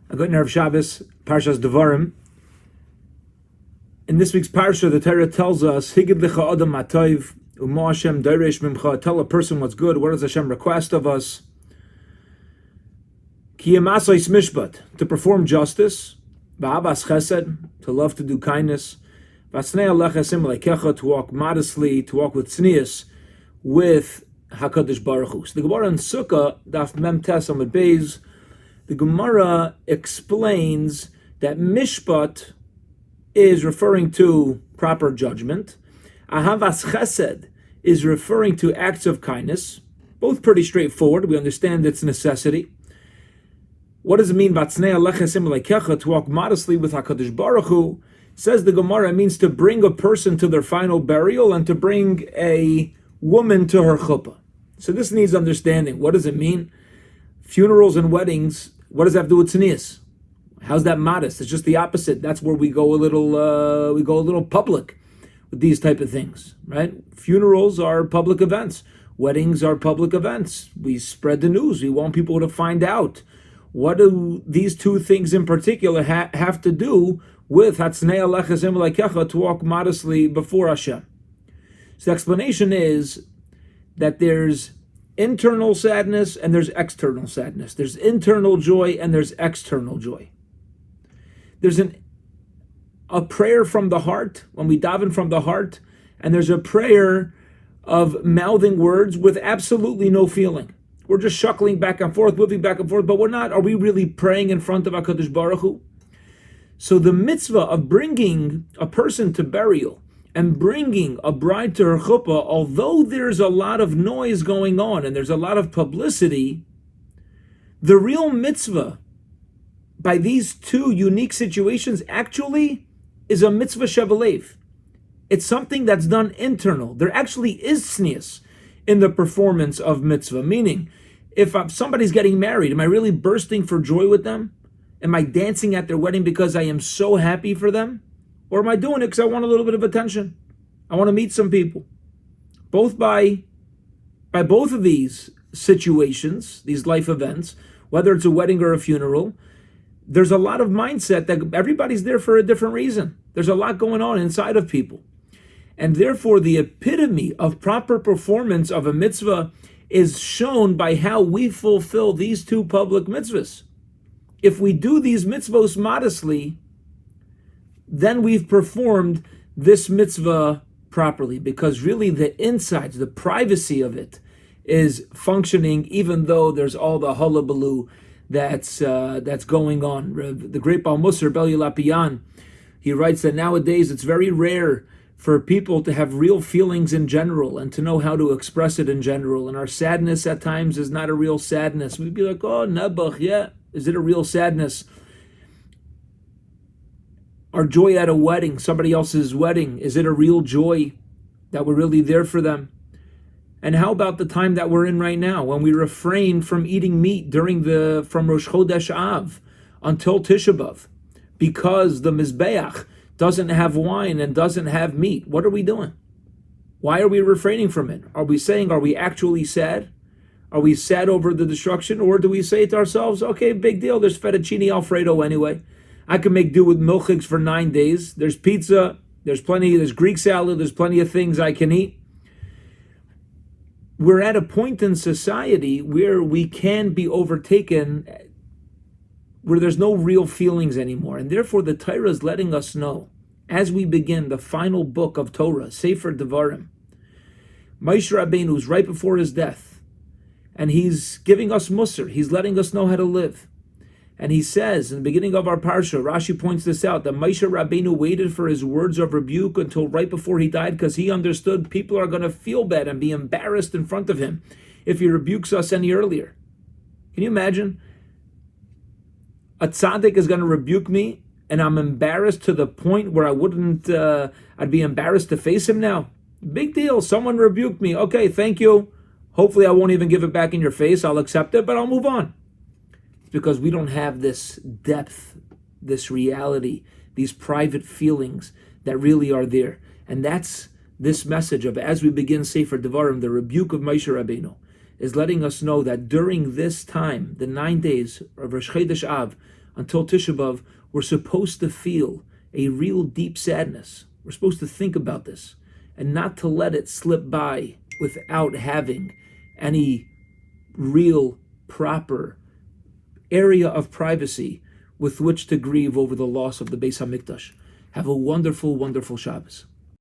A good Erev Shabbos, Parshas Devarim. In this week's Parsha, the Torah tells us, Higid licha adam matayv, u'ma Hashem dairesh mimcha. Tell a person what's good. What does Hashem request of us? Ki yemasais mishpat, to perform justice. Ba'abas chesed, to love to do kindness. V'asnei alecha esim leikecha, to walk modestly, to walk with tznius, with HaKadosh Baruch Hu. So the Gemara in Sukkah, Daf Mem Tes Amud Beis, the Gemara explains that mishpat is referring to proper judgment. Ahavas chesed is referring to acts of kindness. Both pretty straightforward. We understand its necessity. What does it mean? To walk modestly with HaKadosh Baruch Hu. Says the Gemara, it means to bring a person to their final burial and to bring a woman to her chuppah. So this needs understanding. What does it mean? Funerals and weddings, what does that have to do with tznius? How's that modest? It's just the opposite. That's where we go a little public with these type of things, right? Funerals are public events. Weddings are public events. We spread the news. We want people to find out. What do these two things in particular have to do with Hatznei Alecha Zim Leikecha, to walk modestly before Hashem? So the explanation is that there's internal sadness and there's external sadness. There's internal joy and there's external joy. There's a prayer from the heart, when we daven from the heart, and there's a prayer of mouthing words with absolutely no feeling. We're just shuckling back and forth, moving back and forth, but we're not. Are we really praying in front of HaKadosh Baruch Hu? So the mitzvah of bringing a person to burial and bringing a bride to her chuppah, although there's a lot of noise going on and there's a lot of publicity, the real mitzvah by these two unique situations actually is a mitzvah shebelev. It's something that's done internal. There actually is tznius in the performance of mitzvah, meaning if somebody's getting married, am I really bursting for joy with them? Am I dancing at their wedding because I am so happy for them? Or am I doing it because I want a little bit of attention? I want to meet some people. Both by both of these situations, these life events, whether it's a wedding or a funeral, there's a lot of mindset that everybody's there for a different reason. There's a lot going on inside of people. And therefore, the epitome of proper performance of a mitzvah is shown by how we fulfill these two public mitzvahs. If we do these mitzvahs modestly, then we've performed this mitzvah properly, because really the insides, the privacy of it is functioning, even though there's all the hullabaloo that's going on. The great Baal Musar, Bel Yalapiyan, he writes that nowadays it's very rare for people to have real feelings in general and to know how to express it in general. And our sadness at times is not a real sadness. We'd be like, oh, Nebuch, yeah, is it a real sadness? Our joy at a wedding, somebody else's wedding, is it a real joy that we're really there for them? And how about the time that we're in right now, when we refrain from eating meat from Rosh Chodesh Av until Tisha B'Av, because the Mizbeach doesn't have wine and doesn't have meat? What are we doing? Why are we refraining from it? Are we actually sad? Are we sad over the destruction? Or do we say to ourselves, okay, big deal, there's fettuccine Alfredo anyway. I can make do with milchiks for 9 days. There's pizza, there's Greek salad, there's plenty of things I can eat. We're at a point in society where we can be overtaken, where there's no real feelings anymore. And therefore the Torah is letting us know, as we begin the final book of Torah, Sefer Devarim, Moshe Rabbeinu is right before his death, and he's giving us Musar. He's letting us know how to live. And he says, in the beginning of our Parsha, Rashi points this out, that Moshe Rabbeinu waited for his words of rebuke until right before he died, because he understood people are going to feel bad and be embarrassed in front of him if he rebukes us any earlier. Can you imagine? A tzaddik is going to rebuke me, and I'm embarrassed to the point where I'd be embarrassed to face him now. Big deal. Someone rebuked me. Okay, thank you. Hopefully I won't even give it back in your face. I'll accept it, but I'll move on. It's because we don't have this depth, this reality, these private feelings that really are there. And that's this message of, as we begin Sefer Devarim, the rebuke of Moshe Rabbeinu, is letting us know that during this time, the 9 days of Rosh Chodesh Av, until Tisha B'Av, we're supposed to feel a real deep sadness. We're supposed to think about this and not to let it slip by without having any real, proper area of privacy with which to grieve over the loss of the Beis HaMikdash. Have a wonderful, wonderful Shabbos.